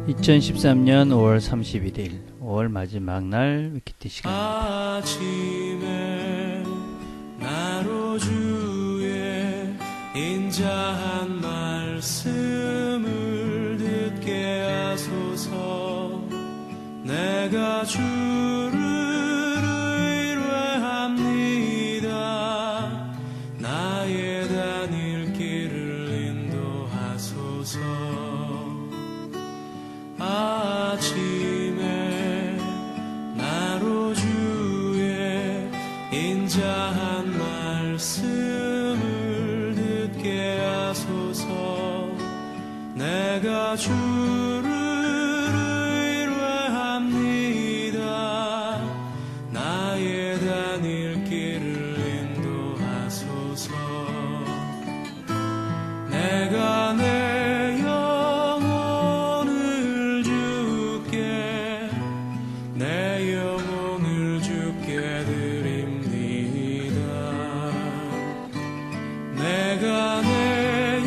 2013년 5월 31일 5월 마지막 날 위키티 시간입니다. 아침에 나로 주의 인자한 말씀을 듣게 하소서. 내가 주를 의뢰합니다. 나의 다닐 길을 인도하소서. 아침에 나로 주의 인자한 말씀을 듣게 하소서. 내가 주를 의뢰합니다. 나의 다닐 길을 인도하소서. 내가 내 영혼을 주께 드립니다. 내가 내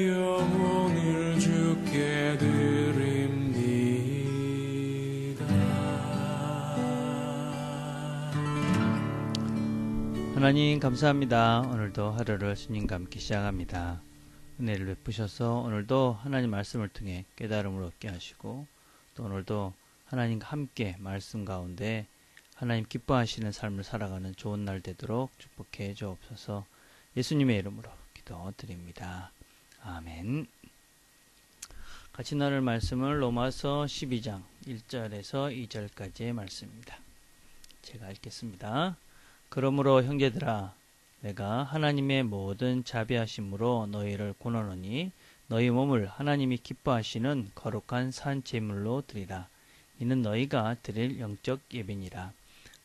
영혼을 주께 드립니다. 하나님 감사합니다. 오늘도 하루를 주님과 함께 시작합니다. 은혜를 베푸셔서 오늘도 하나님 말씀을 통해 깨달음을 얻게 하시고 또 오늘도 하나님과 함께 말씀 가운데 하나님 기뻐하시는 삶을 살아가는 좋은 날 되도록 축복해 주옵소서. 예수님의 이름으로 기도드립니다. 아멘. 같이 나눌 말씀은 로마서 12장 1절에서 2절까지의 말씀입니다. 제가 읽겠습니다. 그러므로 형제들아, 내가 하나님의 모든 자비하심으로 너희를 권하노니 너희 몸을 하나님이 기뻐하시는 거룩한 산 제물로 드리라. 이는 너희가 드릴 영적 예배니라.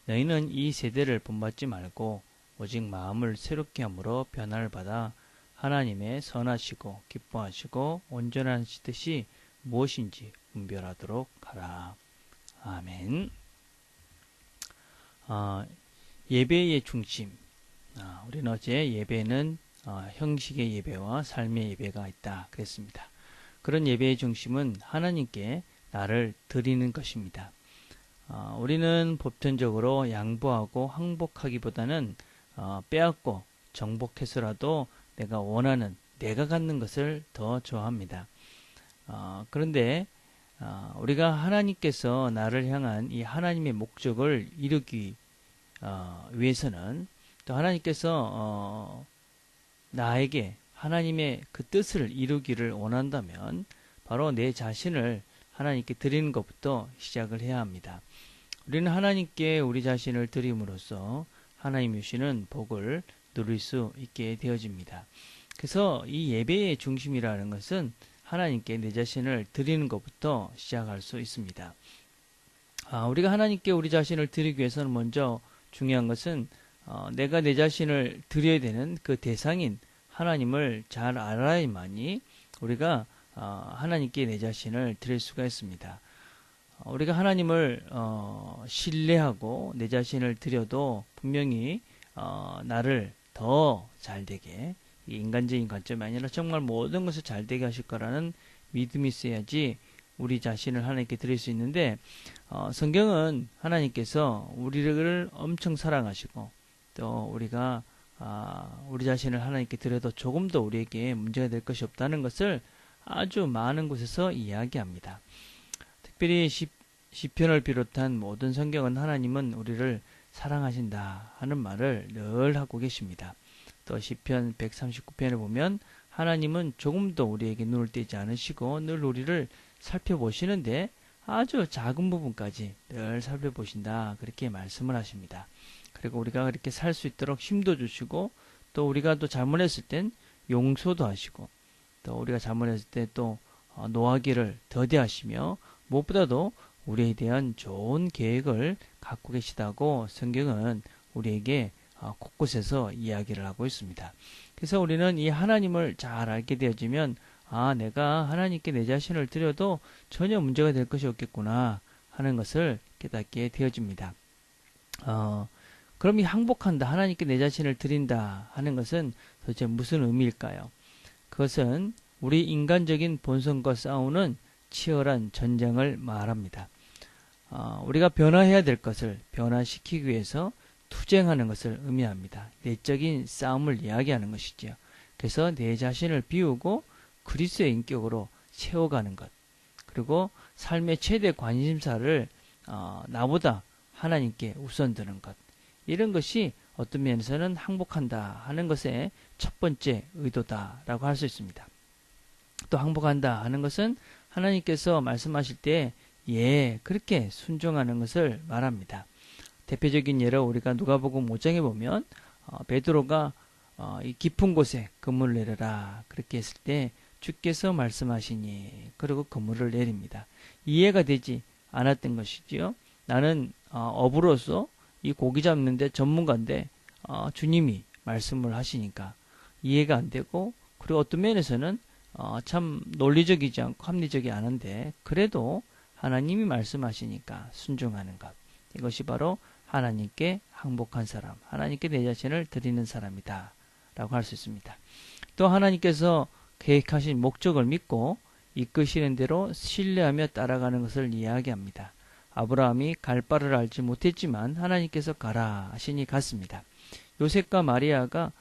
너희는 이 세대를 본받지 말고 오직 마음을 새롭게 함으로 변화를 받아 하나님의 선하시고 기뻐하시고 온전하시듯이 무엇인지 분별하도록 하라. 아멘. 예배의 중심. 우리는 어제 예배는 형식의 예배와 삶의 예배가 있다 그랬습니다. 그런 예배의 중심은 하나님께 나를 드리는 것입니다. 우리는 보편적으로 양보하고 항복하기보다는 빼앗고 정복해서라도 내가 원하는, 내가 갖는 것을 더 좋아합니다. 그런데 우리가 하나님께서 나를 향한 이 하나님의 목적을 이루기 위해서는 또 하나님께서 나에게 하나님의 그 뜻을 이루기를 원한다면 바로 내 자신을 하나님께 드리는 것부터 시작을 해야 합니다. 우리는 하나님께 우리 자신을 드림으로써 하나님 주시는 복을 누릴 수 있게 되어집니다. 그래서 이 예배의 중심이라는 것은 하나님께 내 자신을 드리는 것부터 시작할 수 있습니다. 우리가 하나님께 우리 자신을 드리기 위해서는 먼저 중요한 것은 내가 내 자신을 드려야 되는 그 대상인 하나님을 잘 알아야만이 우리가 하나님께 내 자신을 드릴 수가 있습니다. 우리가 하나님을 신뢰하고 내 자신을 드려도 분명히 나를 더 잘되게, 인간적인 관점이 아니라 정말 모든 것을 잘되게 하실 거라는 믿음이 있어야지 우리 자신을 하나님께 드릴 수 있는데, 성경은 하나님께서 우리를 엄청 사랑하시고 또 우리가 우리 자신을 하나님께 드려도 조금 더 우리에게 문제가 될 것이 없다는 것을 아주 많은 곳에서 이야기합니다. 특별히 시편을 비롯한 모든 성경은 하나님은 우리를 사랑하신다 하는 말을 늘 하고 계십니다. 또 시편 139편을 보면 하나님은 조금도 우리에게 눈을 떼지 않으시고 늘 우리를 살펴보시는데 아주 작은 부분까지 늘 살펴보신다, 그렇게 말씀을 하십니다. 그리고 우리가 그렇게 살 수 있도록 힘도 주시고 또 우리가 또 잘못했을 땐 용서도 하시고 또 우리가 잘못했을 때 또 노하기를 더디하시며 무엇보다도 우리에 대한 좋은 계획을 갖고 계시다고 성경은 우리에게 곳곳에서 이야기를 하고 있습니다. 그래서 우리는 이 하나님을 잘 알게 되어지면 내가 하나님께 내 자신을 드려도 전혀 문제가 될 것이 없겠구나 하는 것을 깨닫게 되어집니다. 그럼 이 항복한다, 하나님께 내 자신을 드린다 하는 것은 도대체 무슨 의미일까요? 그것은 우리 인간적인 본성과 싸우는 치열한 전쟁을 말합니다. 우리가 변화해야 될 것을 변화시키기 위해서 투쟁하는 것을 의미합니다. 내적인 싸움을 이야기하는 것이지요. 그래서 내 자신을 비우고 그리스도의 인격으로 채워가는 것. 그리고 삶의 최대 관심사를 나보다 하나님께 우선 두는 것. 이런 것이 어떤 면에서는 항복한다 하는 것의 첫 번째 의도다라고 할 수 있습니다. 또 항복한다 하는 것은 하나님께서 말씀하실 때 그렇게 순종하는 것을 말합니다. 대표적인 예로 우리가 누가복음 5장에 보면 베드로가 이 깊은 곳에 그물을 내려라 그렇게 했을 때 주께서 말씀하시니 그리고 그물을 내립니다. 이해가 되지 않았던 것이지요. 나는 어부로서 이 고기 잡는데 전문가인데 주님이 말씀을 하시니까 이해가 안 되고, 그리고 어떤 면에서는 참 논리적이지 않고 합리적이 않은데 그래도 하나님이 말씀하시니까 순종하는 것. 이것이 바로 하나님께 항복한 사람, 하나님께 내 자신을 드리는 사람이다 라고 할 수 있습니다. 또 하나님께서 계획하신 목적을 믿고 이끄시는 대로 신뢰하며 따라가는 것을 이야기합니다. 아브라함이 갈 바를 알지 못했지만 하나님께서 가라 하시니 갔습니다. 요셉과 마리아가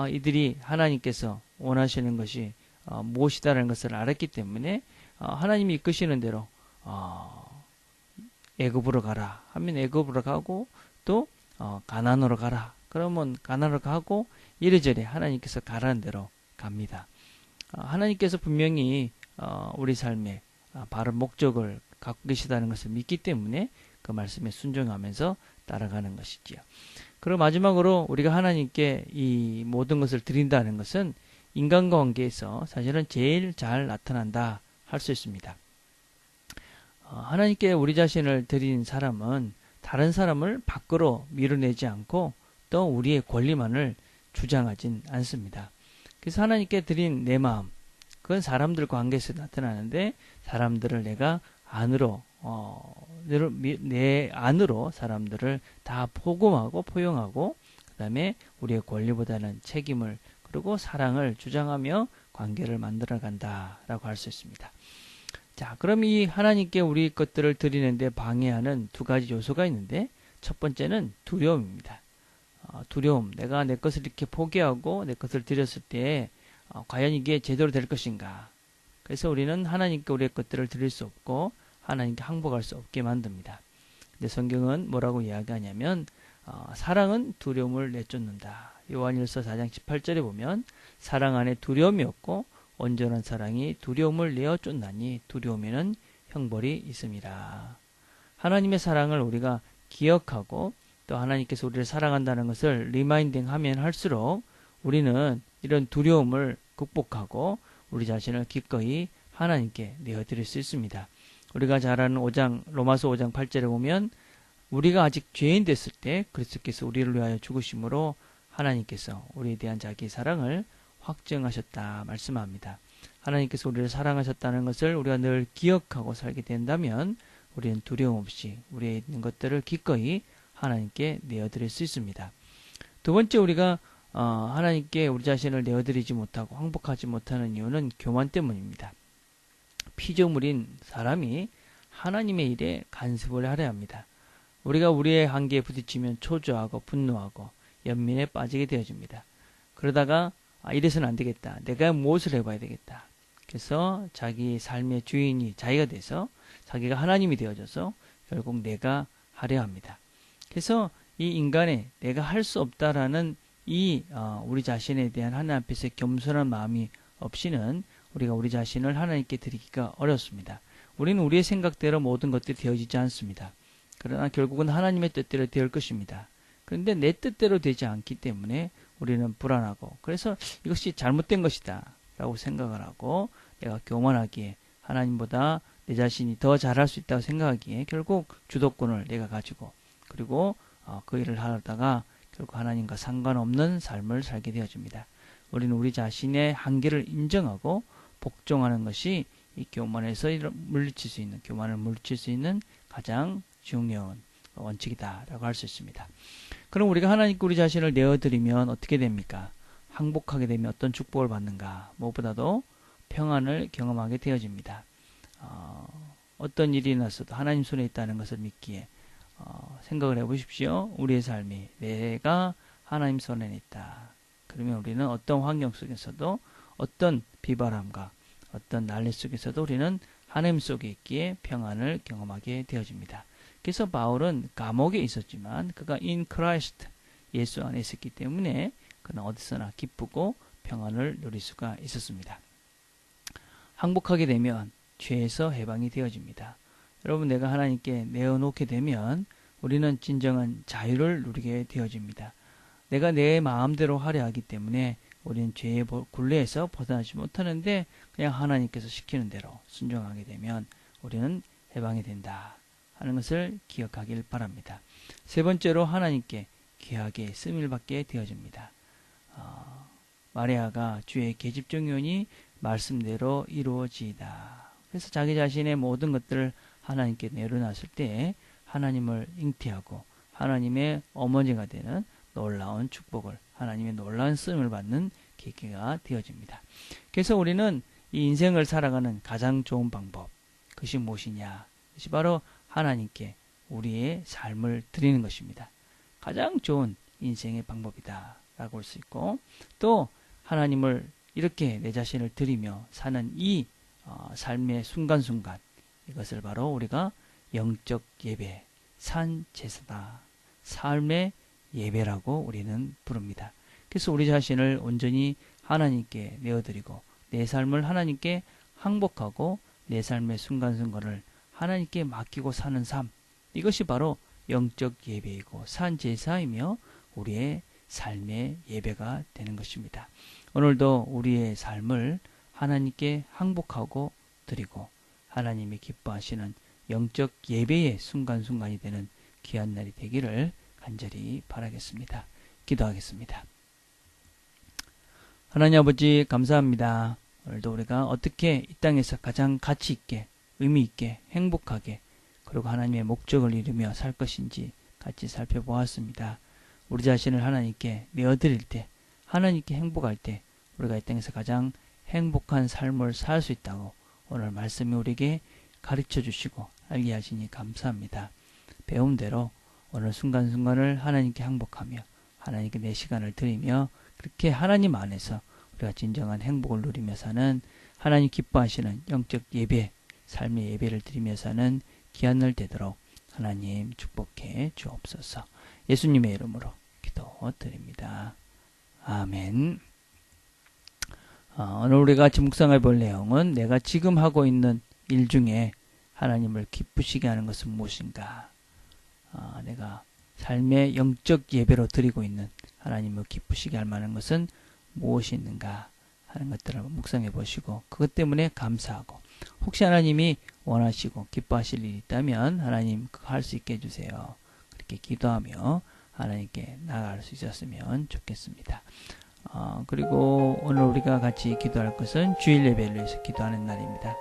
이들이 하나님께서 원하시는 것이 무엇이다라는 것을 알았기 때문에 하나님이 이끄시는 대로 애굽으로 가라 하면 애굽으로 가고, 또 가나안으로 가라 그러면 가나안으로 가고, 이래저래 하나님께서 가라는 대로 갑니다. 하나님께서 분명히 우리 삶에 바른 목적을 갖고 계시다는 것을 믿기 때문에 그 말씀에 순종하면서 따라가는 것이지요. 그리고 마지막으로 우리가 하나님께 이 모든 것을 드린다는 것은 인간관계에서 사실은 제일 잘 나타난다 할 수 있습니다. 하나님께 우리 자신을 드린 사람은 다른 사람을 밖으로 밀어내지 않고 또 우리의 권리만을 주장하진 않습니다. 그래서 하나님께 드린 내 마음, 그건 사람들 관계에서 나타나는데 사람들을 내가 안으로 내 안으로 사람들을 다 포금하고 포용하고, 그 다음에 우리의 권리보다는 책임을 그리고 사랑을 주장하며 관계를 만들어 간다라고 할 수 있습니다. 자, 그럼 이 하나님께 우리 것들을 드리는데 방해하는 두 가지 요소가 있는데, 첫 번째는 두려움입니다. 두려움, 내가 내 것을 이렇게 포기하고 내 것을 드렸을 때 과연 이게 제대로 될 것인가. 그래서 우리는 하나님께 우리의 것들을 드릴 수 없고 하나님께 항복할 수 없게 만듭니다. 근데 성경은 뭐라고 이야기하냐면 사랑은 두려움을 내쫓는다. 요한일서 4장 18절에 보면 사랑 안에 두려움이 없고 온전한 사랑이 두려움을 내어쫓나니 두려움에는 형벌이 있습니다. 하나님의 사랑을 우리가 기억하고 또 하나님께서 우리를 사랑한다는 것을 리마인딩하면 할수록 우리는 이런 두려움을 극복하고 우리 자신을 기꺼이 하나님께 내어드릴 수 있습니다. 우리가 잘 아는 로마서 5장 8절에 보면 우리가 아직 죄인 됐을 때 그리스도께서 우리를 위하여 죽으심으로 하나님께서 우리에 대한 자기 사랑을 확증하셨다 말씀합니다. 하나님께서 우리를 사랑하셨다는 것을 우리가 늘 기억하고 살게 된다면 우리는 두려움 없이 우리에 있는 것들을 기꺼이 하나님께 내어드릴 수 있습니다. 두 번째, 우리가 하나님께 우리 자신을 내어드리지 못하고 항복하지 못하는 이유는 교만 때문입니다. 피조물인 사람이 하나님의 일에 간섭을 하려 합니다. 우리가 우리의 한계에 부딪히면 초조하고 분노하고 연민에 빠지게 되어집니다. 그러다가 이래서는 안 되겠다. 내가 무엇을 해봐야 되겠다. 그래서 자기 삶의 주인이 자기가 돼서 자기가 하나님이 되어져서 결국 내가 하려 합니다. 그래서 이 인간의 내가 할 수 없다라는 우리 자신에 대한 하나님 앞에서 겸손한 마음이 없이는 우리가 우리 자신을 하나님께 드리기가 어렵습니다. 우리는 우리의 생각대로 모든 것들이 되어지지 않습니다. 그러나 결국은 하나님의 뜻대로 될 것입니다. 그런데 내 뜻대로 되지 않기 때문에 우리는 불안하고, 그래서 이것이 잘못된 것이다 라고 생각을 하고 내가 교만하기에 하나님보다 내 자신이 더 잘할 수 있다고 생각하기에 결국 주도권을 내가 가지고, 그리고 그 일을 하다가 결국 하나님과 상관없는 삶을 살게 되어집니다. 우리는 우리 자신의 한계를 인정하고 복종하는 것이 이 교만에서 물리칠 수 있는, 교만을 물리칠 수 있는 가장 중요한 원칙이다라고 할 수 있습니다. 그럼 우리가 하나님께 우리 자신을 내어드리면 어떻게 됩니까? 항복하게 되면 어떤 축복을 받는가? 무엇보다도 평안을 경험하게 되어집니다. 어떤 일이 났어도 하나님 손에 있다는 것을 믿기에 생각을 해보십시오. 우리의 삶이 내가 하나님 손에 있다. 그러면 우리는 어떤 환경 속에서도 어떤 비바람과 어떤 난리 속에서도 우리는 하나님 속에 있기에 평안을 경험하게 되어집니다. 그래서 바울은 감옥에 있었지만 그가 in Christ 예수 안에 있었기 때문에 그는 어디서나 기쁘고 평안을 누릴 수가 있었습니다. 항복하게 되면 죄에서 해방이 되어집니다. 여러분, 내가 하나님께 내어놓게 되면 우리는 진정한 자유를 누리게 되어집니다. 내가 내 마음대로 하려 하기 때문에 우리는 죄의 굴레에서 벗어나지 못하는데 그냥 하나님께서 시키는 대로 순종하게 되면 우리는 해방이 된다 하는 것을 기억하길 바랍니다. 세 번째로 하나님께 귀하게 쓰임을 받게 되어집니다. 마리아가 주의 계집종이오니 말씀대로 이루어지이다. 그래서 자기 자신의 모든 것들을 하나님께 내려놨을 때 하나님을 잉태하고 하나님의 어머니가 되는 놀라운 축복을, 하나님의 놀라운 쓰임을 받는 계기가 되어집니다. 그래서 우리는 이 인생을 살아가는 가장 좋은 방법, 그것이 무엇이냐? 그것이 바로 하나님께 우리의 삶을 드리는 것입니다. 가장 좋은 인생의 방법이다 라고 할 수 있고, 또 하나님을 이렇게 내 자신을 드리며 사는 이 삶의 순간순간, 이것을 바로 우리가 영적 예배, 산 제사다, 삶의 예배라고 우리는 부릅니다. 그래서 우리 자신을 온전히 하나님께 내어드리고 내 삶을 하나님께 항복하고 내 삶의 순간순간을 하나님께 맡기고 사는 삶, 이것이 바로 영적 예배이고 산 제사이며 우리의 삶의 예배가 되는 것입니다. 오늘도 우리의 삶을 하나님께 항복하고 드리고 하나님이 기뻐하시는 영적 예배의 순간순간이 되는 귀한 날이 되기를 간절히 바라겠습니다. 기도하겠습니다. 하나님 아버지, 감사합니다. 오늘도 우리가 어떻게 이 땅에서 가장 가치 있게, 의미 있게, 행복하게, 그리고 하나님의 목적을 이루며 살 것인지 같이 살펴보았습니다. 우리 자신을 하나님께 내어드릴 때, 하나님께 행복할 때 우리가 이 땅에서 가장 행복한 삶을 살 수 있다고 오늘 말씀이 우리에게 가르쳐 주시고 알게 하시니 감사합니다. 배운 대로 오늘 순간순간을 하나님께 항복하며 하나님께 내 시간을 드리며 그렇게 하나님 안에서 우리가 진정한 행복을 누리며 사는, 하나님 기뻐하시는 영적 예배, 삶의 예배를 드리며 사는 귀한 날 되도록 하나님 축복해 주옵소서. 예수님의 이름으로 기도드립니다. 아멘. 오늘 우리가 같이 묵상해 볼 내용은 내가 지금 하고 있는 일 중에 하나님을 기쁘시게 하는 것은 무엇인가? 내가 삶의 영적 예배로 드리고 있는 하나님을 기쁘시게 할 만한 것은 무엇이 있는가 하는 것들을 묵상해 보시고 그것 때문에 감사하고, 혹시 하나님이 원하시고 기뻐하실 일이 있다면 하나님 그거 할 수 있게 해주세요. 그렇게 기도하며 하나님께 나아갈 수 있었으면 좋겠습니다. 그리고 오늘 우리가 같이 기도할 것은 주일 예배를 위해서 기도하는 날입니다.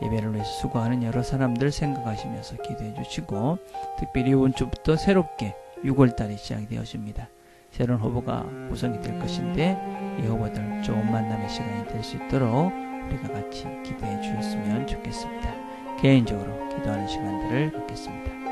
예배를 위해서 수고하는 여러 사람들 생각하시면서 기도해 주시고, 특별히 이번 주부터 새롭게 6월달이 시작이 되어집니다. 새로운 후보가 구성이 될 것인데 이 후보들 좋은 만남의 시간이 될 수 있도록 우리가 같이 기도해 주셨으면 좋겠습니다. 개인적으로 기도하는 시간들을 갖겠습니다.